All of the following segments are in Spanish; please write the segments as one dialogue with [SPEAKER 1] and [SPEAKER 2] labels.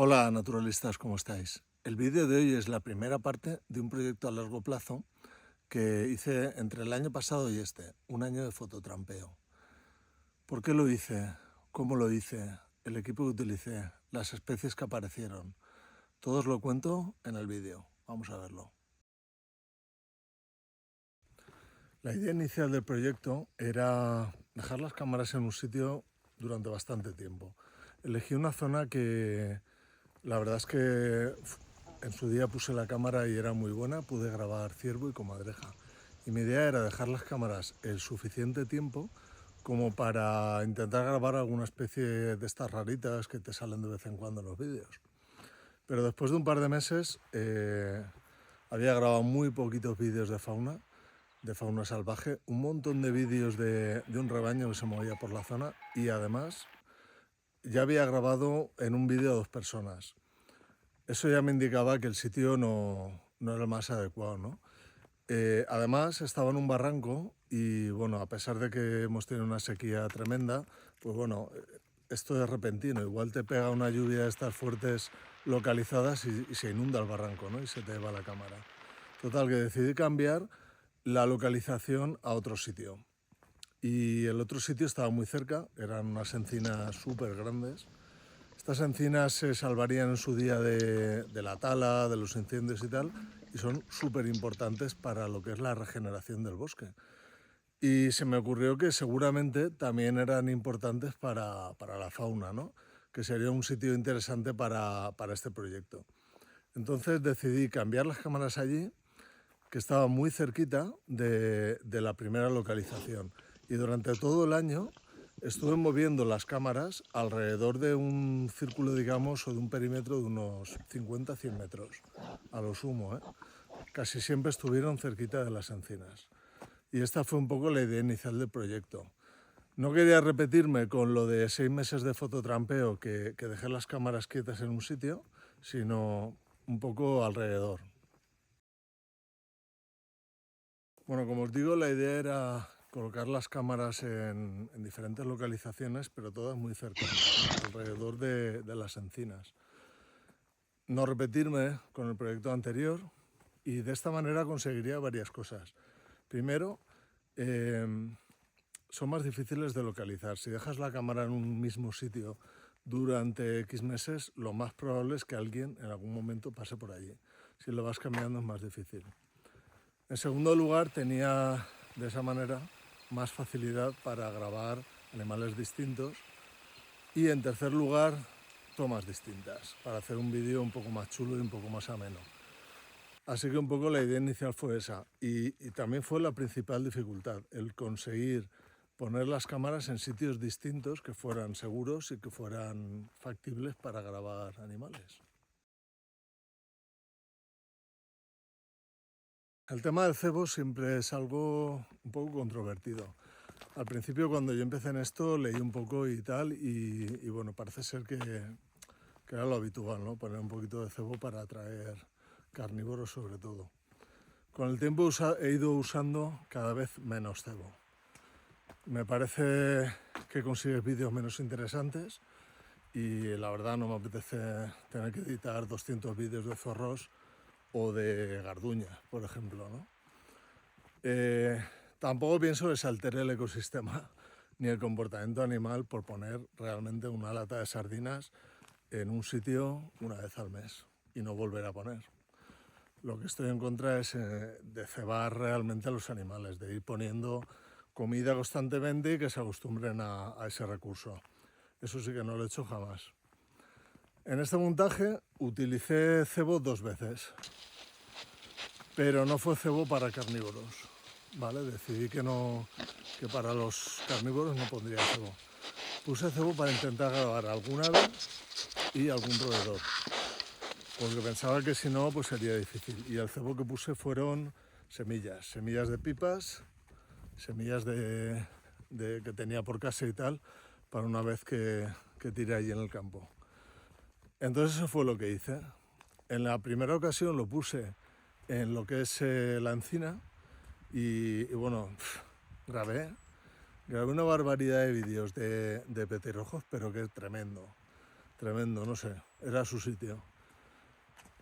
[SPEAKER 1] Hola naturalistas, ¿cómo estáis? El vídeo de hoy es la primera parte de un proyecto a largo plazo que hice entre el año pasado y este, un año de fototrampeo. ¿Por qué lo hice? ¿Cómo lo hice? ¿El equipo que utilicé? ¿Las especies que aparecieron? Todo os lo cuento en el vídeo. Vamos a verlo. La idea inicial del proyecto era dejar las cámaras en un sitio durante bastante tiempo. Elegí una zona que la verdad es que en su día puse la cámara y era muy buena, pude grabar ciervo y comadreja. Y mi idea era dejar las cámaras el suficiente tiempo como para intentar grabar alguna especie de estas raritas que te salen de vez en cuando en los vídeos. Pero después de un par de meses había grabado muy poquitos vídeos de fauna salvaje, un montón de vídeos de un rebaño que se movía por la zona y además ya había grabado en un vídeo a 2 personas. Eso ya me indicaba que el sitio no era el más adecuado, ¿no? Además estaba en un barranco y bueno, a pesar de que hemos tenido una sequía tremenda, pues bueno, esto es repentino, igual te pega una lluvia de estas fuertes localizadas y se inunda el barranco, ¿no? Y se te va la cámara. Total, que decidí cambiar la localización a otro sitio. Y el otro sitio estaba muy cerca, eran unas encinas súper grandes. Estas encinas se salvarían en su día de la tala, de los incendios y tal, y son súper importantes para lo que es la regeneración del bosque. Y se me ocurrió que seguramente también eran importantes para la fauna, ¿no? Que sería un sitio interesante para este proyecto. Entonces decidí cambiar las cámaras allí, que estaba muy cerquita de la primera localización. Y durante todo el año estuve moviendo las cámaras alrededor de un círculo, digamos, o de un perímetro de unos 50-100 metros, a lo sumo, ¿eh? Casi siempre estuvieron cerquita de las encinas. Y esta fue un poco la idea inicial del proyecto. No quería repetirme con lo de 6 meses de fototrampeo que dejé las cámaras quietas en un sitio, sino un poco alrededor. Bueno, como os digo, la idea era colocar las cámaras en diferentes localizaciones, pero todas muy cercanas, alrededor de las encinas. No repetirme con el proyecto anterior y de esta manera conseguiría varias cosas. Primero, son más difíciles de localizar. Si dejas la cámara en un mismo sitio durante X meses, lo más probable es que alguien en algún momento pase por allí. Si lo vas cambiando es más difícil. En segundo lugar, tenía de esa manera más facilidad para grabar animales distintos. Y en tercer lugar, tomas distintas, para hacer un vídeo un poco más chulo y un poco más ameno. Así que un poco la idea inicial fue esa. Y también fue la principal dificultad, el conseguir poner las cámaras en sitios distintos que fueran seguros y que fueran factibles para grabar animales. El tema del cebo siempre es algo un poco controvertido. Al principio, cuando yo empecé en esto, leí un poco y tal, y bueno, parece ser que era lo habitual, ¿no? Poner un poquito de cebo para atraer carnívoros sobre todo. Con el tiempo he ido usando cada vez menos cebo. Me parece que consigues vídeos menos interesantes y la verdad no me apetece tener que editar 200 vídeos de zorros o de garduñas, por ejemplo, ¿no? Tampoco pienso que se altere el ecosistema ni el comportamiento animal por poner realmente una lata de sardinas en un sitio una vez al mes y no volver a poner. Lo que estoy en contra es de cebar realmente a los animales, de ir poniendo comida constantemente y que se acostumbren a ese recurso. Eso sí que no lo he hecho jamás. En este montaje utilicé cebo 2 veces, pero no fue cebo para carnívoros, ¿vale? Decidí que para los carnívoros no pondría cebo. Puse cebo para intentar grabar algún ave y algún roedor, porque pensaba que si no, pues sería difícil. Y el cebo que puse fueron semillas de pipas, semillas que tenía por casa y tal, para una vez que tiré allí en el campo. Entonces eso fue lo que hice. En la primera ocasión lo puse en lo que es la encina y bueno, grabé una barbaridad de vídeos de petirrojos, pero que es tremendo. tremendo, no sé, era su sitio.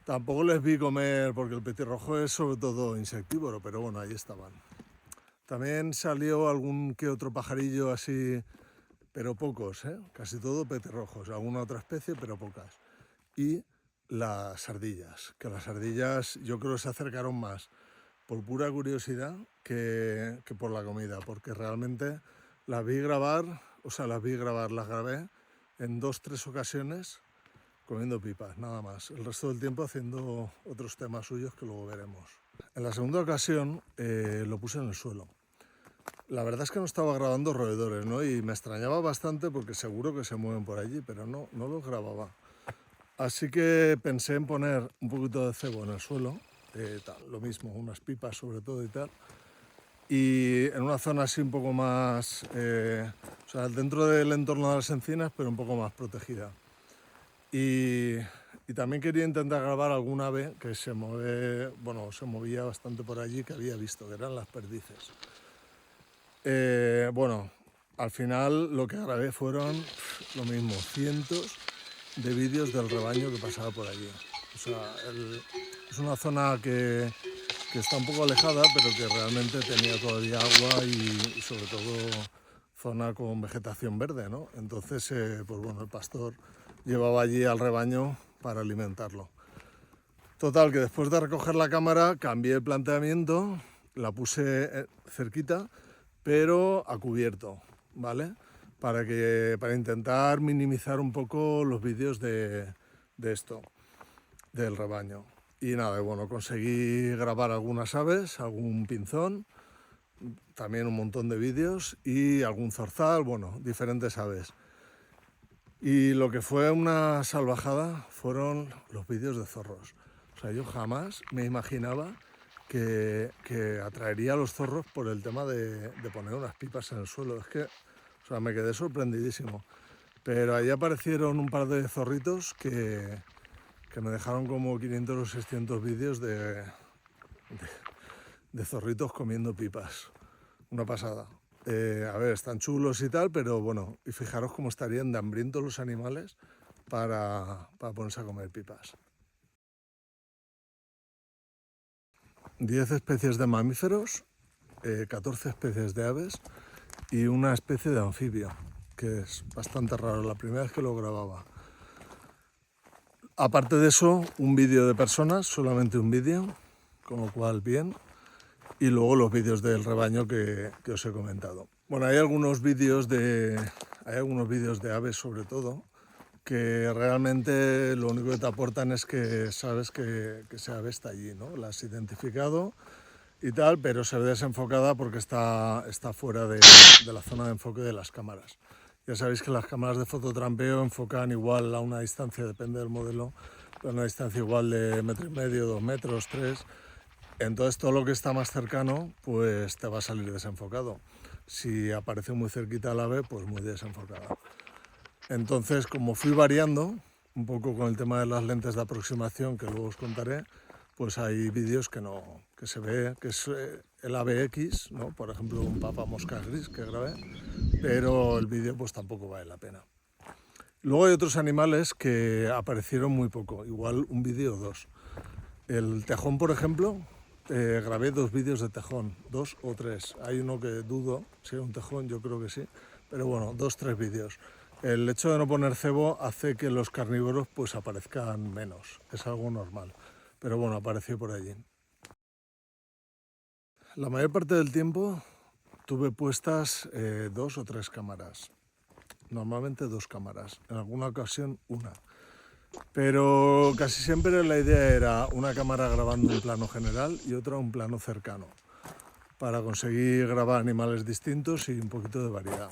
[SPEAKER 1] Tampoco les vi comer porque el petirrojo es sobre todo insectívoro, pero bueno, ahí estaban. También salió algún que otro pajarillo así, pero pocos, ¿eh? Casi todo petirrojos, alguna otra especie, pero pocas. Y las ardillas, que las ardillas yo creo que se acercaron más por pura curiosidad que por la comida, porque realmente las grabé en 2-3 ocasiones comiendo pipas, nada más. El resto del tiempo haciendo otros temas suyos que luego veremos. En la segunda ocasión lo puse en el suelo. La verdad es que no estaba grabando roedores, ¿no? Y me extrañaba bastante porque seguro que se mueven por allí, pero no los grababa. Así que pensé en poner un poquito de cebo en el suelo, lo mismo, unas pipas sobre todo y tal. Y en una zona así un poco más, o sea, dentro del entorno de las encinas, pero un poco más protegida. Y también quería intentar grabar algún ave que se movía bastante por allí, que había visto, que eran las perdices. Bueno, al final lo que grabé fueron lo mismo, cientos de vídeos del rebaño que pasaba por allí. O sea, es una zona que está un poco alejada, pero que realmente tenía todavía agua y sobre todo zona con vegetación verde, ¿no? Entonces, pues bueno, el pastor llevaba allí al rebaño para alimentarlo. Total, que después de recoger la cámara cambié el planteamiento, la puse cerquita, pero a cubierto, ¿vale? Para intentar minimizar un poco los vídeos de esto, del rebaño. Y nada, bueno, conseguí grabar algunas aves, algún pinzón, también un montón de vídeos y algún zorzal, bueno, diferentes aves. Y lo que fue una salvajada fueron los vídeos de zorros. O sea, yo jamás me imaginaba que atraería a los zorros por el tema de poner unas pipas en el suelo. Es que, o sea, me quedé sorprendidísimo. Pero ahí aparecieron un par de zorritos que me dejaron como 500 o 600 vídeos de zorritos comiendo pipas. Una pasada. A ver, están chulos y tal, pero bueno, y fijaros cómo estarían de hambrientos los animales para ponerse a comer pipas. 10 especies de mamíferos, 14 especies de aves y una especie de anfibio, que es bastante raro, la primera vez que lo grababa. Aparte de eso, un vídeo de personas, solamente un vídeo, con lo cual bien. Y luego los vídeos del rebaño que os he comentado. Bueno, hay algunos vídeos de aves sobre todo, que realmente lo único que te aportan es que sabes que esa ave está allí, ¿no? La has identificado y tal, pero se ve desenfocada porque está fuera de la zona de enfoque de las cámaras. Ya sabéis que las cámaras de fototrampeo enfocan igual a una distancia, depende del modelo, pero a una distancia igual de 1,5 metros, 2 metros, 3. Entonces todo lo que está más cercano pues te va a salir desenfocado. Si aparece muy cerquita el ave, pues muy desenfocada. Entonces, como fui variando un poco con el tema de las lentes de aproximación, que luego os contaré, pues hay vídeos que se ve que es el ave X, ¿no? Por ejemplo un papa mosca gris que grabé, pero el vídeo pues tampoco vale la pena. Luego hay otros animales que aparecieron muy poco, igual un vídeo o dos. El tejón, por ejemplo, grabé 2 vídeos de tejón, 2 o 3. Hay uno que dudo, si era un tejón, yo creo que sí, pero bueno, 2-3 vídeos. El hecho de no poner cebo hace que los carnívoros pues aparezcan menos, es algo normal, pero bueno, apareció por allí. La mayor parte del tiempo tuve puestas 2 o 3 cámaras, normalmente 2 cámaras, en alguna ocasión una. Pero casi siempre la idea era una cámara grabando un plano general y otra un plano cercano, para conseguir grabar animales distintos y un poquito de variedad.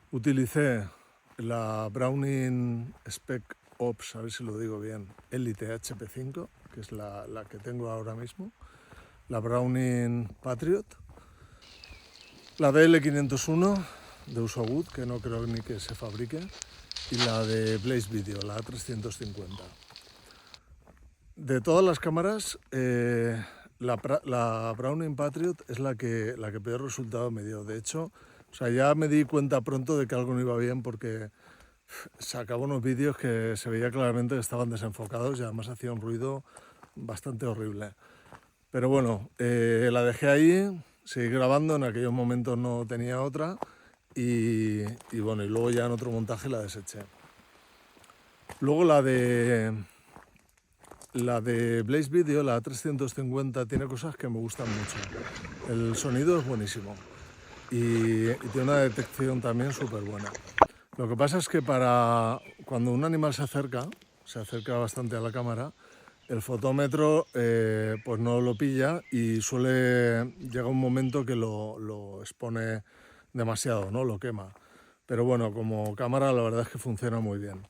[SPEAKER 1] Utilicé la Browning Spec Ops, a ver si lo digo bien, Elite HP5, que es la que tengo ahora mismo, la Browning Patriot, la DL501 de Usowood, que no creo ni que se fabrique, y la de Blaze Video, la A350. De todas las cámaras, la Browning Patriot es la que peor resultado me dio. De hecho, o sea, ya me di cuenta pronto de que algo no iba bien porque sacaba unos vídeos que se veía claramente que estaban desenfocados y además hacía un ruido bastante horrible. Pero bueno, la dejé ahí, seguí grabando, en aquellos momentos no tenía otra y bueno, y luego ya en otro montaje la deseché. Luego la de Blaze Video, la A350, tiene cosas que me gustan mucho. El sonido es buenísimo y tiene una detección también súper buena. Lo que pasa es que para cuando un animal se acerca bastante a la cámara, el fotómetro pues no lo pilla y llega un momento que lo expone demasiado, ¿no? Lo quema. Pero bueno, como cámara la verdad es que funciona muy bien.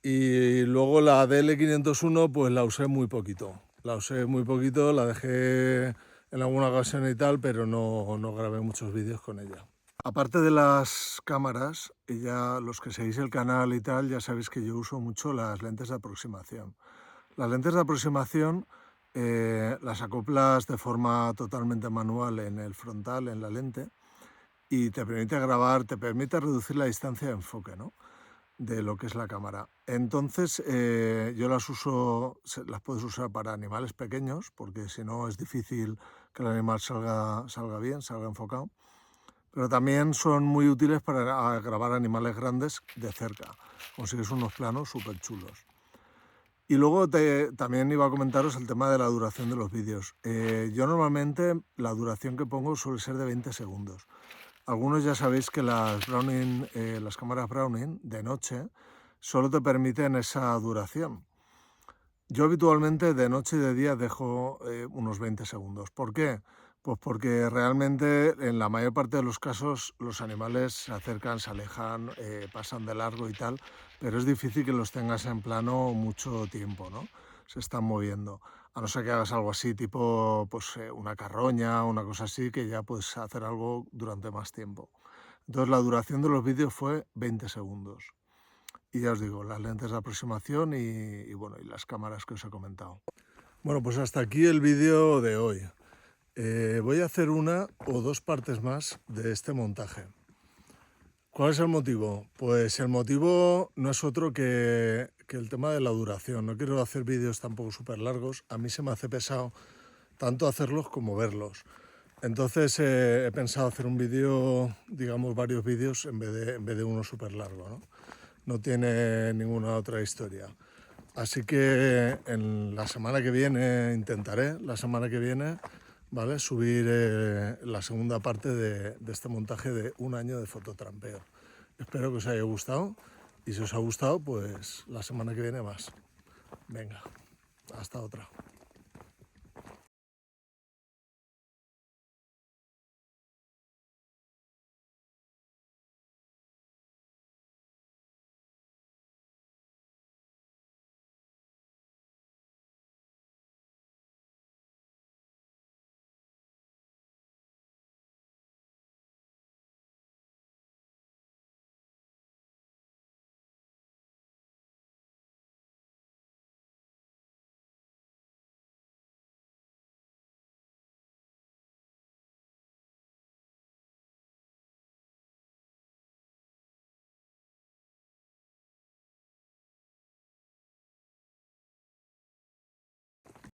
[SPEAKER 1] Y luego la DL501 pues la usé muy poquito. La dejé en alguna ocasión y tal, pero no grabé muchos vídeos con ella. Aparte de las cámaras, y ya los que seguís el canal y tal, ya sabéis que yo uso mucho las lentes de aproximación. Las lentes de aproximación las acoplas de forma totalmente manual en el frontal, en la lente, y te permite grabar, te permite reducir la distancia de enfoque, ¿no?, de lo que es la cámara. Entonces yo las puedes usar para animales pequeños, porque si no es difícil que el animal salga bien, salga enfocado. Pero también son muy útiles para grabar animales grandes de cerca. Consigues unos planos súper chulos. Y luego también iba a comentaros el tema de la duración de los vídeos. Yo normalmente la duración que pongo suele ser de 20 segundos. Algunos ya sabéis que las cámaras Browning de noche solo te permiten esa duración. Yo habitualmente de noche y de día dejo unos 20 segundos. ¿Por qué? Pues porque realmente en la mayor parte de los casos los animales se acercan, se alejan, pasan de largo y tal, pero es difícil que los tengas en plano mucho tiempo, ¿no? Se están moviendo. A no ser que hagas algo así, tipo pues, una carroña, una cosa así, que ya puedes hacer algo durante más tiempo. Entonces la duración de los vídeos fue 20 segundos. Y ya os digo, las lentes de aproximación y bueno, y las cámaras que os he comentado. Bueno, pues hasta aquí el vídeo de hoy. Voy a hacer una o dos partes más de este montaje. ¿Cuál es el motivo? Pues el motivo no es otro que el tema de la duración. No quiero hacer vídeos tampoco súper largos. A mí se me hace pesado tanto hacerlos como verlos. Entonces he pensado hacer un vídeo, digamos varios vídeos en vez de uno súper largo, ¿no? No tiene ninguna otra historia. Así que en la semana que viene intentaré, ¿vale?, subir la segunda parte de este montaje de un año de fototrampeo. Espero que os haya gustado y si os ha gustado, pues la semana que viene más. Venga, hasta otra.